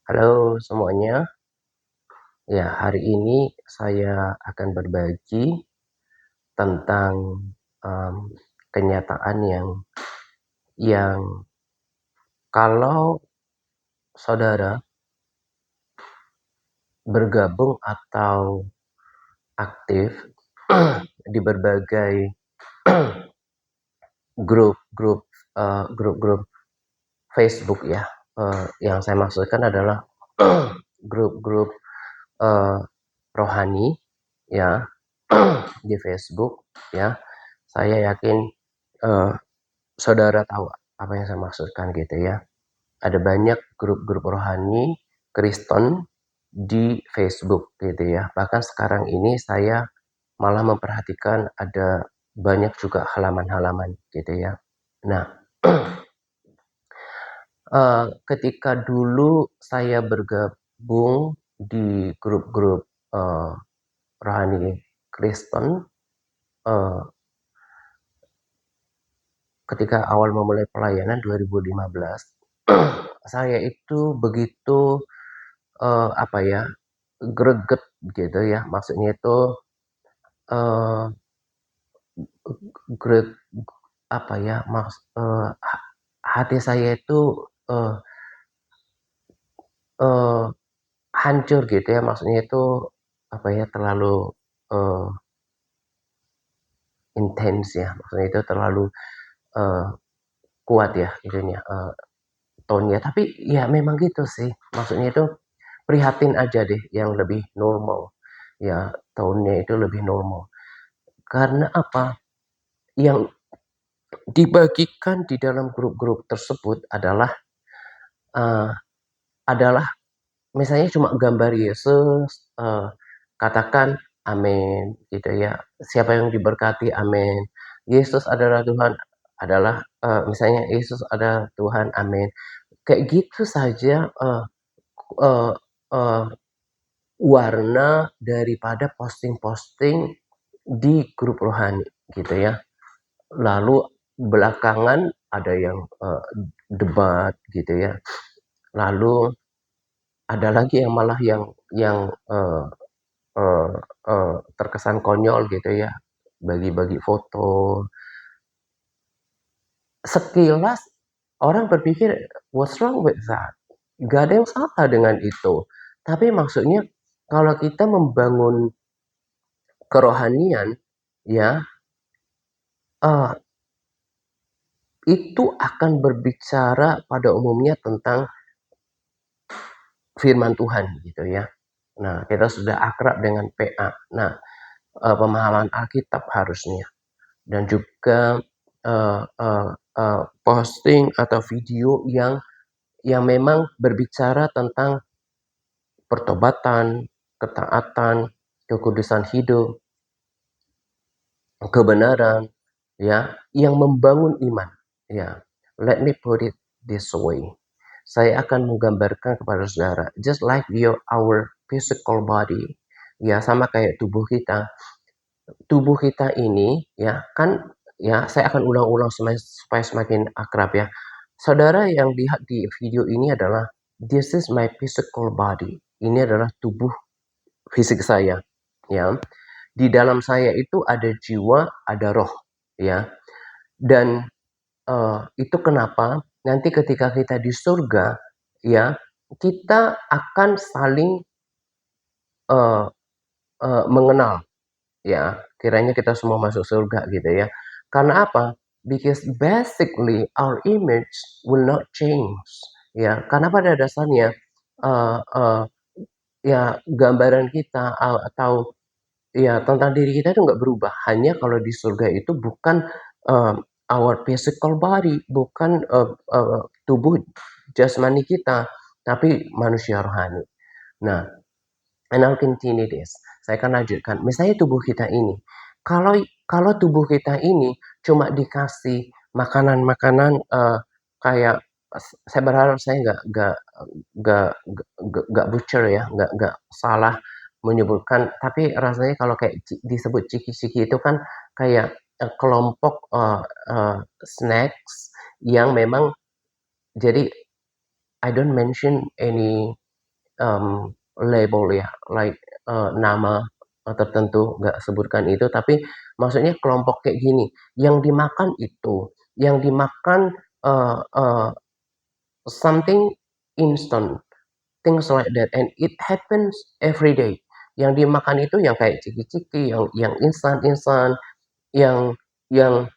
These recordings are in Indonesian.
Halo semuanya. Ya, hari ini saya akan berbagi tentang em, kenyataan yang kalau saudara bergabung atau aktif di berbagai grup-grup grup-grup Facebook ya. Yang saya maksudkan adalah grup-grup eh, rohani ya di Facebook ya. Saya yakin eh, saudara tahu apa yang saya maksudkan gitu ya. Ada banyak grup-grup rohani Kristen di Facebook gitu ya. Bahkan sekarang ini saya malah memperhatikan ada banyak juga halaman-halaman gitu ya. Nah, ketika dulu saya bergabung di grup-grup eh, rohani Kristen, eh, ketika awal memulai pelayanan 2015, saya itu begitu apa ya, greget gitu ya. Maksudnya itu eh greg apa ya, hati saya itu eh eh, hancur gitu ya. Maksudnya itu apa ya, terlalu eh intens ya. Maksudnya itu terlalu eh kuat ya itunya, tone-nya. Tapi ya memang gitu sih. Maksudnya itu prihatin aja deh yang lebih normal. Ya, tone-nya itu lebih normal. Karena apa? Yang dibagikan di dalam grup-grup tersebut eh, adalah misalnya cuma gambar Yesus, katakan amin gitu ya. Siapa yang diberkati, amin. Yesus adalah Tuhan, adalah misalnya Yesus adalah Tuhan, amin. Kayak gitu saja eh, eh, warna daripada posting-posting di grup rohani gitu ya. Lalu belakangan ada yang debat gitu ya. Lalu ada lagi yang malah yang eh, terkesan konyol gitu ya. Bagi-bagi foto. Sekilas orang berpikir, what's wrong with that? Gak ada yang salah dengan itu. Tapi maksudnya kalau kita membangun kerohanian ya, eh, itu akan berbicara pada umumnya tentang firman Tuhan gitu ya. Nah, kita sudah akrab dengan PA. Nah, pemahaman Alkitab harusnya, dan juga posting atau video yang memang berbicara tentang pertobatan, ketaatan, kekudusan hidup, kebenaran, ya, yang membangun iman. Ya, let me put it this way. Saya akan menggambarkan kepada saudara, just like our physical body, ya sama kayak tubuh kita. Tubuh kita ini, ya kan, ya saya akan ulang-ulang supaya semakin akrab ya. Saudara yang lihat di video ini adalah this is my physical body. Ini adalah tubuh fisik saya, ya. Di dalam saya itu ada jiwa, ada roh, ya. Dan itu kenapa nanti ketika kita di surga, ya, kita akan saling uh, mengenal, ya. Kiranya kita semua masuk surga gitu ya. Karena apa? Because basically our image will not change, ya. Karena pada dasarnya uh, uh, ya gambaran kita atau ya tentang diri kita itu nggak berubah. Hanya kalau di surga itu bukan uh, our physical body, bukan tubuh jasmani kita, tapi manusia rohani. Nah, and I'll continue this. Saya akan lanjutkan. Misalnya tubuh kita ini, kalau kalau tubuh kita ini cuma dikasih makanan-makanan kayak, saya berharap saya nggak butcher ya, nggak salah menyebutkan. Tapi rasanya kalau kayak disebut ciki-ciki itu kan kayak kelompok snacks yang memang, jadi I don't mention any label ya, like nama tertentu, nggak sebutkan itu, tapi maksudnya kelompok kayak gini, yang dimakan itu, yang dimakan uh, uh, something instant, things like that, and it happens every day. Yang dimakan itu yang kayak ciki-ciki, yang instan-instan, yang yang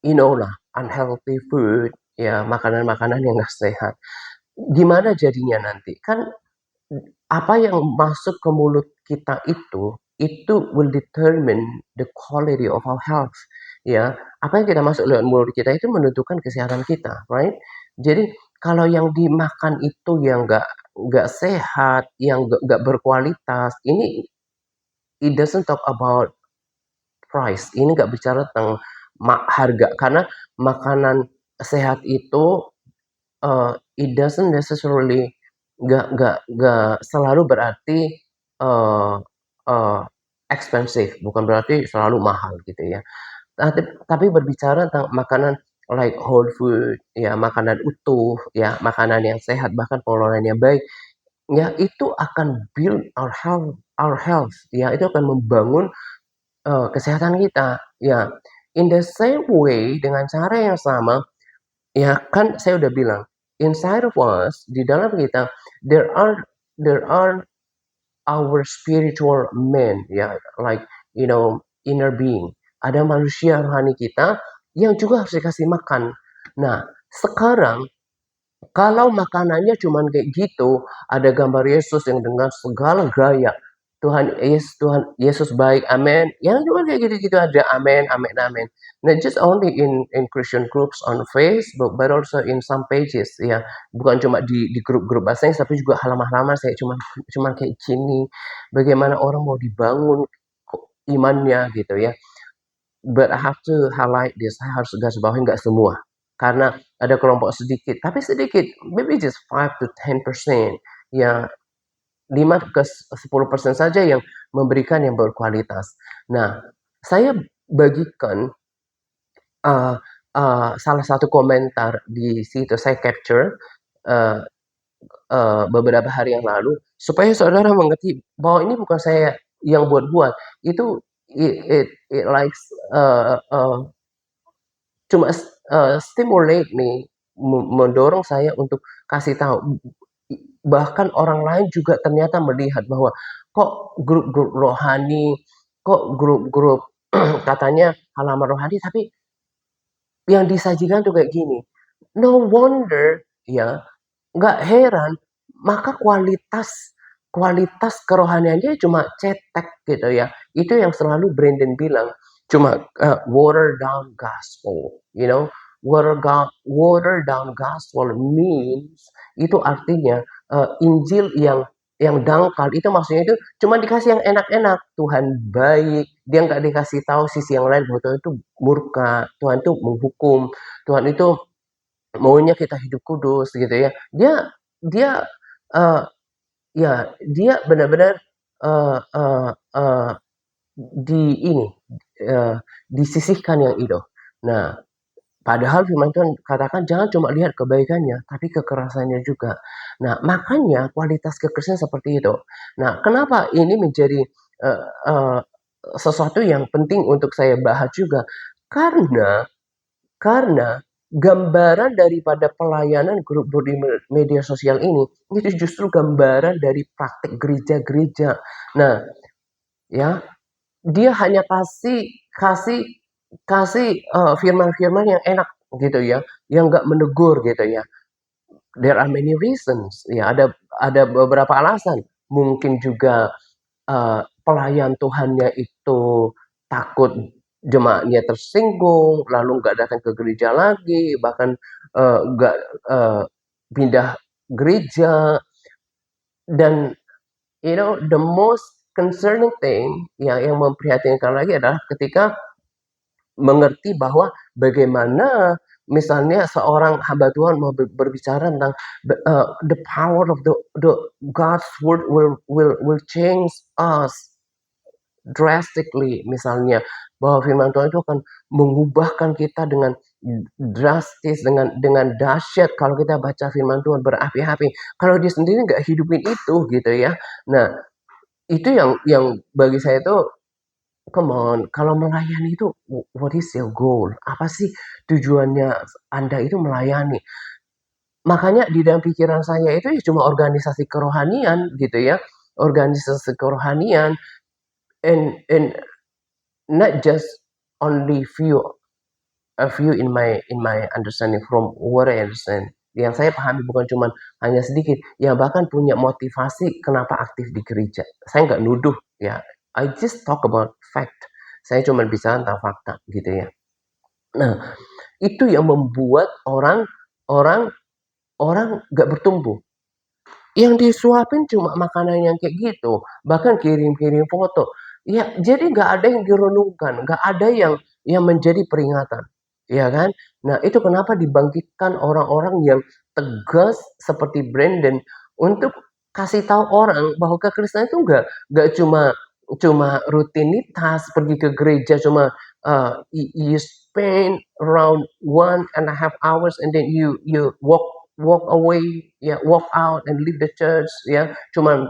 lah, unhealthy food, ya makanan-makanan yang nggak sehat. Gimana jadinya nanti? Kan apa yang masuk ke mulut kita itu will determine the quality of our health. Ya, apa yang kita masuk lewat mulut kita itu menentukan kesehatan kita, right? Jadi kalau yang dimakan itu yang nggak sehat, yang nggak berkualitas, ini it doesn't talk about price. Ini nggak bicara tentang harga, karena makanan sehat itu it doesn't necessarily nggak selalu berarti uh, uh, expensive, bukan berarti selalu mahal gitu ya. Tapi berbicara tentang makanan like whole food, ya makanan utuh, ya makanan yang sehat, bahkan pengelolaan yang baik, ya itu akan build our health, ya itu akan membangun kesehatan kita, ya. In the same way, dengan cara yang sama, ya kan saya udah bilang, inside of us, di dalam kita, there are there are our spiritual man, ya, like inner being. Ada manusia rohani kita yang juga harus dikasih makan. Nah, sekarang kalau makanannya cuman kayak gitu, ada gambar Yesus yang dengan segala gaya, Tuhan Yesus baik, amin. Yang cuma kayak gitu-gitu aja, amin, amin, amin. Not just only in Christian groups on Facebook, but also in some pages, ya. Bukan cuma di grup-grup bahasa Inggris, tapi juga halaman-halaman saya cuman kayak gini. Bagaimana orang mau dibangun imannya gitu ya. But I have to highlight this, saya harus garis bawahi nggak semua. Karena ada kelompok sedikit, tapi sedikit, maybe just 5 to 10% yang 5 ke 10% saja yang memberikan yang berkualitas. Nah, saya bagikan salah satu komentar di situ, saya capture uh, beberapa hari yang lalu, supaya saudara mengerti bahwa ini bukan saya yang buat-buat. Itu it likes cuma stimulate nih, mendorong saya untuk kasih tahu. Bahkan orang lain juga ternyata melihat bahwa kok grup-grup rohani, kok grup-grup katanya halaman rohani, tapi yang disajikan tuh kayak gini. No wonder, ya, nggak heran, maka kualitas kualitas kerohaniannya cuma cetek gitu ya. Itu yang selalu Brandon bilang, cuma water down gospel, water down gospel means itu artinya Injil yang dangkal, itu maksudnya itu cuma dikasih yang enak-enak. Tuhan baik, dia nggak dikasih tahu sisi yang lain bahwa Tuhan itu murka, Tuhan itu menghukum, Tuhan itu maunya kita hidup kudus gitu ya. Dia dia uh, ya dia benar-benar uh, uh, uh, di ini disisihkan yang itu. Nah, padahal firman Tuhan katakan jangan cuma lihat kebaikannya, tapi kekerasannya juga. Nah, makanya kualitas kekerasan seperti itu. Nah, kenapa ini menjadi uh, uh, sesuatu yang penting untuk saya bahas juga? Karena gambaran daripada pelayanan grup-grup di media sosial ini, itu justru gambaran dari praktik gereja-gereja. Nah, ya, dia hanya kasih kasih kasih firman-firman yang enak gitu ya, yang nggak menegur gitu ya. There are many reasons, ya, ada beberapa alasan. Mungkin juga pelayan Tuhannya itu takut jemaatnya tersinggung, lalu nggak datang ke gereja lagi, bahkan nggak pindah gereja. Dan the most concerning thing yang memprihatinkan lagi adalah ketika mengerti bahwa bagaimana misalnya seorang hamba Tuhan mau berbicara tentang the power of the God's word will change us drastically, misalnya bahwa firman Tuhan itu akan mengubahkan kita dengan drastis, dengan dahsyat kalau kita baca firman Tuhan berapi-api. Kalau dia sendiri nggak hidupin itu gitu ya. Nah, itu yang bagi saya itu, come on, kalau melayani itu what is your goal? Apa sih tujuannya Anda itu melayani? Makanya di dalam pikiran saya itu ya cuma organisasi kerohanian gitu ya. Organisasi kerohanian, and not just only a few in my understanding, from what I understand. Yang saya pahami bukan cuma hanya sedikit, yang bahkan punya motivasi kenapa aktif di gereja. Saya nggak nuduh ya. I just talk about fact. Saya cuma bicara tentang fakta gitu ya. Nah, itu yang membuat orang orang orang nggak bertumbuh. Yang disuapin cuma makanan yang kayak gitu, bahkan kirim-kirim foto. Ya, jadi nggak ada yang direnungkan, nggak ada yang menjadi peringatan, ya kan? Nah, itu kenapa dibangkitkan orang-orang yang tegas seperti Brandon untuk kasih tahu orang bahwa kekristenan itu nggak cuma cuma rutinitas pergi ke gereja cuma you spend around 1.5 hours and then you walk away, ya, walk out and leave the church, ya, cuman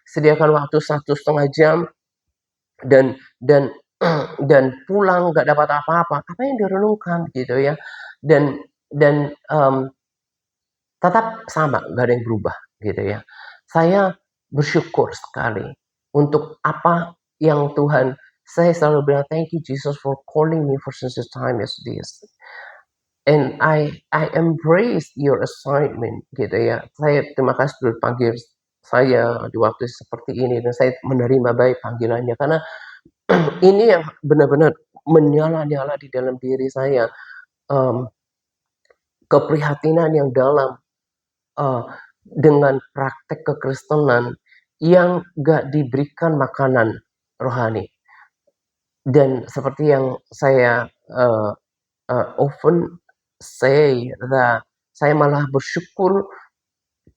sediakan waktu 1,5 jam dan dan pulang nggak dapat apa-apa. Apa yang direnungkan gitu ya? Dan tetap sama, nggak ada yang berubah gitu ya. Saya bersyukur sekali untuk apa yang Tuhan, saya selalu bilang thank you Jesus for calling me for such a time as this. And I embrace your assignment gitu ya. Saya terima kasih sudah panggil saya di waktu seperti ini dan saya menerima baik panggilannya karena ini yang benar-benar menyala-nyala di dalam diri saya, mmm, keprihatinan yang dalam, eee, dengan praktek kekristenan yang gak diberikan makanan rohani. Dan seperti yang saya, often say that saya malah bersyukur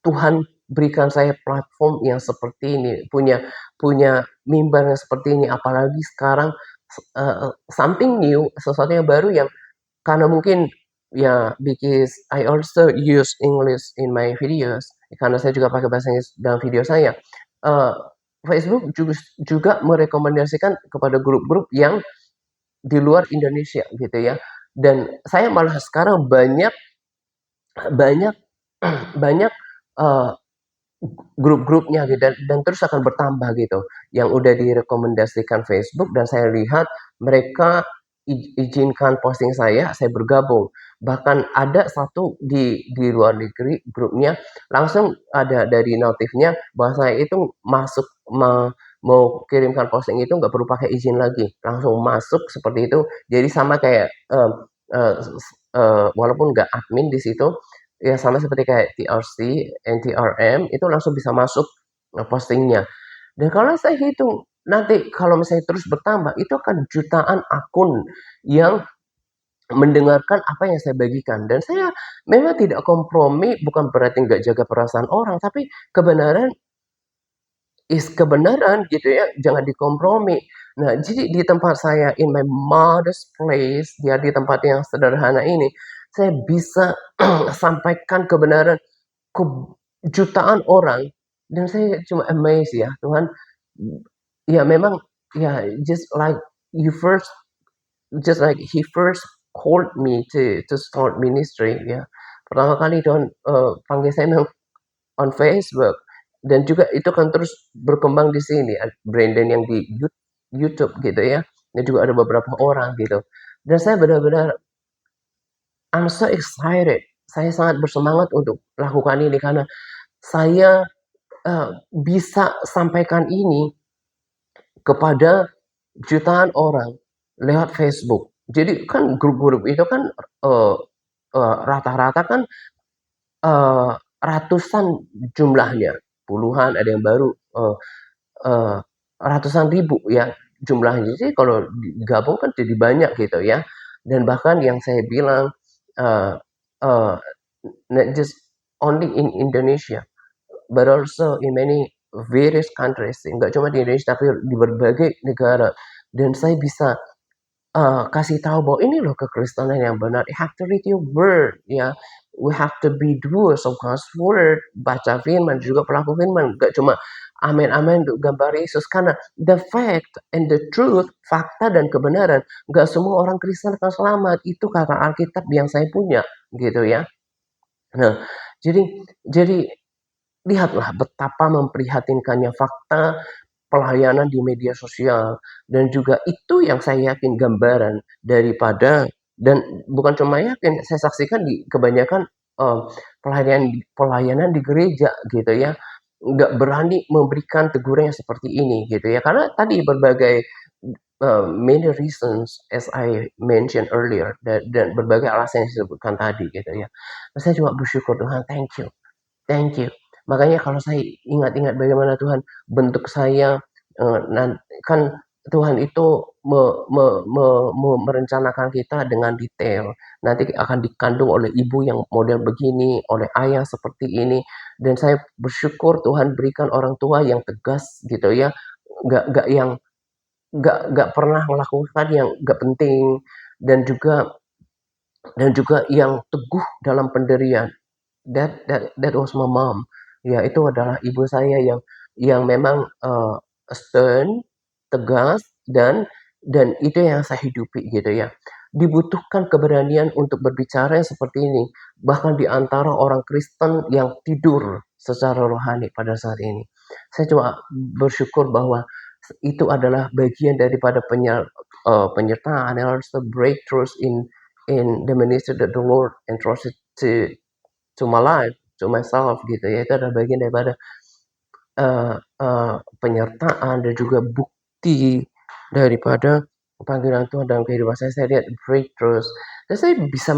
Tuhan berikan saya platform yang seperti ini, punya punya mimbar yang seperti ini, apalagi sekarang something new, sesuatu yang baru yang karena mungkin ya because I also use English in my videos, karena saya juga pakai bahasa Inggris dalam video saya. Eee, Facebook juga merekomendasikan kepada grup-grup yang di luar Indonesia gitu ya. Dan saya malah sekarang banyak banyak banyak, eee, grup-grupnya gitu dan terus akan bertambah gitu, yang udah direkomendasikan Facebook dan saya lihat mereka izinkan posting saya bergabung. Bahkan ada satu di luar negeri grupnya, langsung ada dari notifnya bahwa saya itu masuk mau kirimkan posting itu nggak perlu pakai izin lagi, langsung masuk seperti itu. Jadi sama kayak, walaupun nggak admin di situ, ya sama seperti kayak TRC, NTRM itu langsung bisa masuk, posting-nya. Dan kalau saya hitung, nanti kalau misalnya terus bertambah, itu akan jutaan akun yang mendengarkan apa yang saya bagikan. Dan saya memang tidak kompromi, bukan berarti nggak jaga perasaan orang, tapi kebenaran is kebenaran gitu ya, jangan dikompromi. Nah, jadi di tempat saya, in my modest place, ya di tempat yang sederhana ini, saya bisa sampaikan kebenaran ke jutaan orang dan saya cuma amazed ya, Tuhan, ya memang ya just like He first called me to start ministry ya. Pertama kali Tuhan, panggil saya memang on Facebook dan juga itu kan terus berkembang di sini, Brandon yang di YouTube gitu ya, dan juga ada beberapa orang gitu. Dan saya benar-benar I'm so excited, saya sangat bersemangat untuk lakukan ini karena saya, bisa sampaikan ini kepada jutaan orang lewat Facebook. Jadi kan grup-grup itu kan, eee rata-rata kan, eee, ratusan jumlahnya, puluhan, ada yang baru, eee, ratusan ribu ya jumlahnya. Jadi kalau digabung kan jadi banyak gitu ya. Dan bahkan yang saya bilang, eee eee, not just only in Indonesia, but also in many various countries, nggak cuma di Indonesia tapi di berbagai negara. Dan saya bisa kasih tahu bahwa ini loh kekristenan yang benar. You have to read your word, ya. We have to be doers of God's word. Baca firman, juga pelaku firman. Gak cuma amin-amin untuk gambar Yesus. Karena the fact and the truth, fakta dan kebenaran, gak semua orang Kristen akan selamat. Itu kata Alkitab yang saya punya, gitu ya. Nah, jadi jadi lihatlah betapa memprihatinkannya fakta pelayanan di media sosial, dan juga itu yang saya yakin gambaran daripada, dan bukan cuma yakin, saya saksikan di kebanyakan pelayanan pelayanan di gereja gitu ya, nggak berani memberikan teguran yang seperti ini gitu ya, karena tadi berbagai many reasons as I mentioned earlier, dan berbagai alasan yang disebutkan tadi gitu ya. Saya cuma bersyukur, Tuhan, thank you. Thank you. Makanya kalau saya ingat-ingat bagaimana Tuhan bentuk saya, kan Tuhan itu merencanakan kita dengan detail. Nanti akan dikandung oleh ibu yang model begini, oleh ayah seperti ini, dan saya bersyukur Tuhan berikan orang tua yang tegas gitu ya, nggak yang nggak pernah melakukan yang nggak penting, dan juga yang teguh dalam pendirian. That was my mom. Ya, itu adalah ibu saya yang memang stern, tegas, dan itu yang saya hidupi gitu ya. Dibutuhkan keberanian untuk berbicara yang seperti ini, bahkan di antara orang Kristen yang tidur secara rohani pada saat ini. Saya cuma bersyukur bahwa itu adalah bagian daripada penyertaan and also breakthroughs in the ministry that the Lord entrusted to my life, to myself gitu ya. Itu adalah bagian daripada penyertaan dan juga bukti daripada panggilan Tuhan dalam kehidupan saya. Saya lihat breakthroughs, dan saya bisa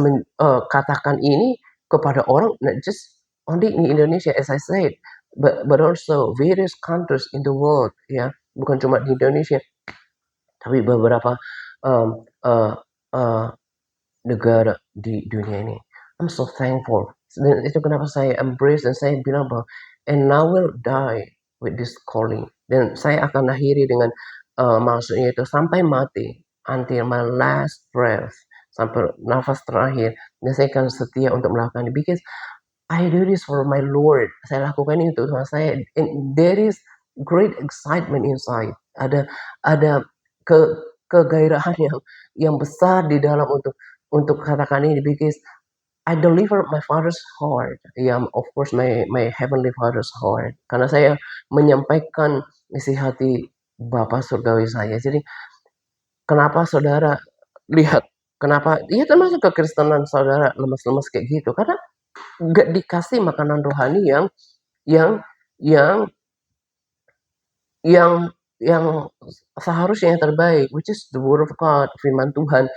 katakan ini kepada orang, not just only in Indonesia as I said, but also various countries in the world ya, bukan cuma di Indonesia, tapi beberapa um, uh, uh, negara di dunia ini. I'm so thankful. Dan itu kenapa saya embrace, dan saya bilang bahwa and I will die with this calling. Dan saya akan akhiri dengan maksudnya itu sampai mati, until my last breath, sampai nafas terakhir. Dan saya akan setia untuk melakukan ini because I do this for my Lord. Saya lakukan ini untuk Tuhan saya. And there is great excitement inside. Ada ke kegairahan yang besar di dalam untuk katakan ini because I deliver my father's heart. Ya, of course my heavenly father's heart. Karena saya menyampaikan isi hati Bapa surgawi saya. Jadi kenapa saudara lihat, kenapa ya termasuk kekristenan saudara lemas-lemas kayak gitu, karena nggak dikasih makanan rohani yang yang yang yang seharusnya yang terbaik, which is the word of God, firman Tuhan.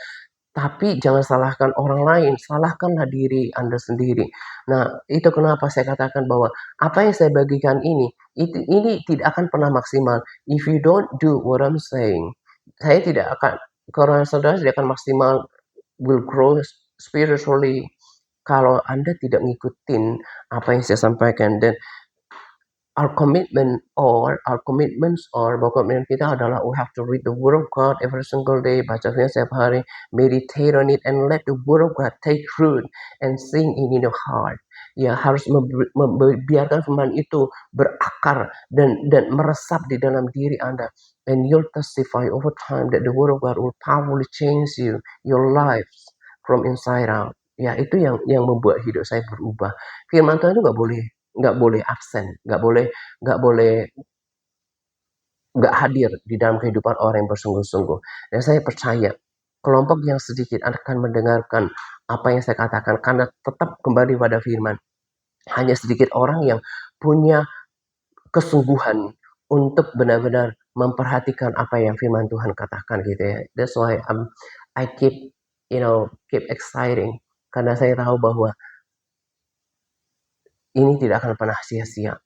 Tapi jangan salahkan orang lain, salahkanlah diri Anda sendiri. Nah, itu kenapa saya katakan bahwa apa yang saya bagikan ini tidak akan pernah maksimal if you don't do what I'm saying. Saya tidak akan, kalau saudara tidak akan maksimal, will grow spiritually, kalau Anda tidak ngikutin apa yang saya sampaikan. Dan our commitments or bahwa komitmen kita adalah we have to read the word of God every single day, baca firman setiap hari, meditate on it, and let the word of God take root and sink in your heart. Ya, harus membiarkan firman itu berakar dan meresap di dalam diri Anda, and you'll testify over time that the word of God will powerfully change your lives from inside out. Ya, itu yang membuat hidup saya berubah. Firman Tuhan itu nggak boleh absen, nggak boleh nggak hadir di dalam kehidupan orang yang bersungguh-sungguh. Dan saya percaya kelompok yang sedikit akan mendengarkan apa yang saya katakan, karena tetap kembali pada firman. Hanya sedikit orang yang punya kesungguhan untuk benar-benar memperhatikan apa yang firman Tuhan katakan gitu ya. That's why I keep exciting, karena saya tahu bahwa ini tidak akan pernah sia-sia.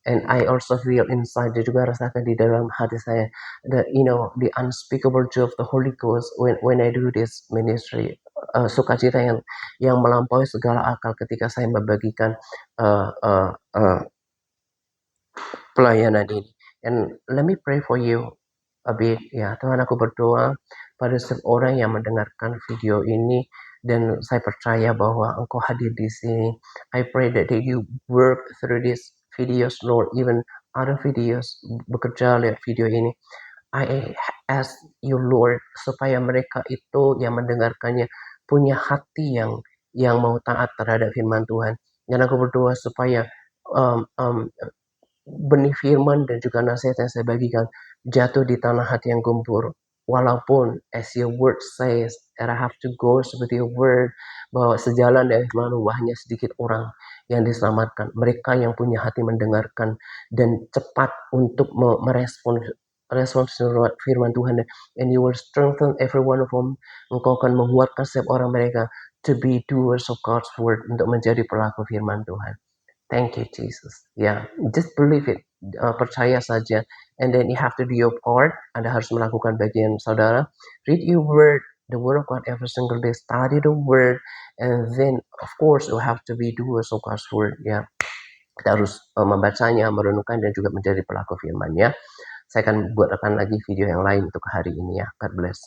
And I also feel inside, dan juga rasakan di dalam hati saya, the unspeakable joy of the Holy Ghost when I do this ministry. Sukacita yang melampaui segala akal ketika saya membagikan uh, uh, uh, pelayanan ini. And let me pray for you a bit. Ya, Tuhan, aku berdoa pada setiap orang yang mendengarkan video ini, dan saya percaya bahwa Engkau hadir di sini. I pray that you work through these videos, Lord, even other videos, bekerja lihat video ini. I ask you, Lord, supaya mereka itu yang mendengarkannya punya hati yang mau taat terhadap firman Tuhan. Dan aku berdoa supaya um, um, benih firman dan juga nasihat yang saya bagikan jatuh di tanah hati yang gembur. Walaupun as your word says that I have to go seperti your word, bahwa sejalan dari firman hanya sedikit orang yang diselamatkan. Mereka yang punya hati mendengarkan dan cepat untuk merespon firman Tuhan, and you will strengthen every one of them. Engkau akan menguatkan setiap orang mereka to be doers of God's word, untuk menjadi pelaku firman Tuhan. Thank you, Jesus. Ya, just believe it. Percaya saja. And then you have to do your part. Anda harus melakukan bagian saudara. Read your word, the word of God every single day. Study the word. And then, of course, you have to be doers of God's word. Ya, kita harus membacanya, merenungkan, dan juga menjadi pelaku firman. Ya, saya akan buatkan lagi video yang lain untuk hari ini. Ya, God bless.